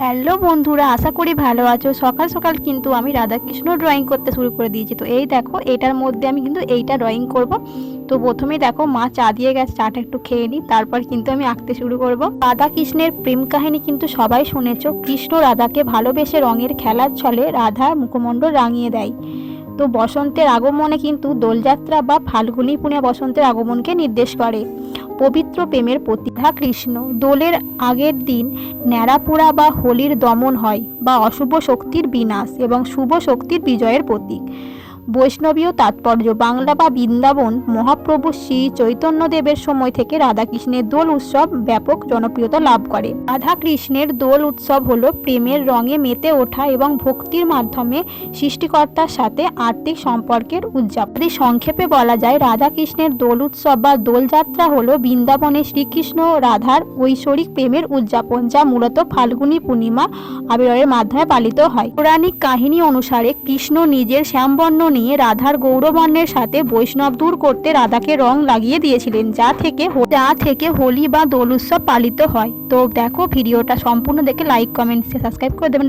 Hello বন্ধুরা, আশা করি ভালো আছো। সকাল সকাল কিন্তু আমি রাধাকৃষ্ণ ড্রয়িং করতে শুরু করে দিয়েছি। তো এই দেখো, এটার মধ্যে আমি কিন্তু এইটা ড্রয়িং করব। তো প্রথমেই দেখো, মা চা দিয়ে গেছে, চাটা একটু খেয়ে নিই, তারপর কিন্তু আমি আঁকতে শুরু করব। রাধা কৃষ্ণের প্রেম কাহিনী কিন্তু সবাই শুনেছো। কৃষ্ণ রাধাকে ভালোবেসে রঙের খেলার ছলে রাধার মুখমণ্ডল রাঙিয়ে দেয়। তো বসন্তের আগমনে কিন্তু দোলযাত্রা বা ফাল্গুনী পূর্ণিমা বসন্তের আগমনকে নির্দেশ করে। পবিত্র প্রেমের প্রতীক রাধা কৃষ্ণ। দোলের আগের দিন ন্যাড়াপোড়া বা হোলির দমন হয়, বা অশুভ শক্তির বিনাশ এবং শুভ শক্তির বিজয়ের প্রতীক। বৈষ্ণবীয় তাৎপর্য। বাংলা বা বৃন্দাবন মহাপ্রভু শ্রী চৈতন্যদেবের সময় থেকে রাধাকৃষ্ণের দোল উৎসব ব্যাপক জনপ্রিয়তা লাভ করে। রাধাকৃষ্ণের দোল উৎসব হলো প্রেমের রঙে মেতে ওঠা এবং ভক্তির মাধ্যমে সৃষ্টিকর্তার সাথে আত্মিক সম্পর্কের উদযাপন। সংক্ষেপে বলা যায়, রাধাকৃষ্ণের দোল উৎসব বা দোলযাত্রা হলো বৃন্দাবনে শ্রীকৃষ্ণ রাধার ঐশ্বরিক প্রেমের উদযাপন, যা মূলত ফাল্গুনী পূর্ণিমা আবির্ভাবের মাধ্যমে পালিত হয়। পৌরাণিক কাহিনী অনুসারে কৃষ্ণ নিজের শ্যামবর্ণ নিয়ে রাধার গৌরবর্ণের সাথে বৈষ্ণব দূর করতে রাধাকে রং লাগিয়ে দিয়েছিলেন, যা থেকে হোলি বা দোল উৎসব পালিত হয়। তো দেখো, ভিডিওটা সম্পূর্ণ দেখে লাইক, কমেন্ট, সাবস্ক্রাইব করে দেবেন।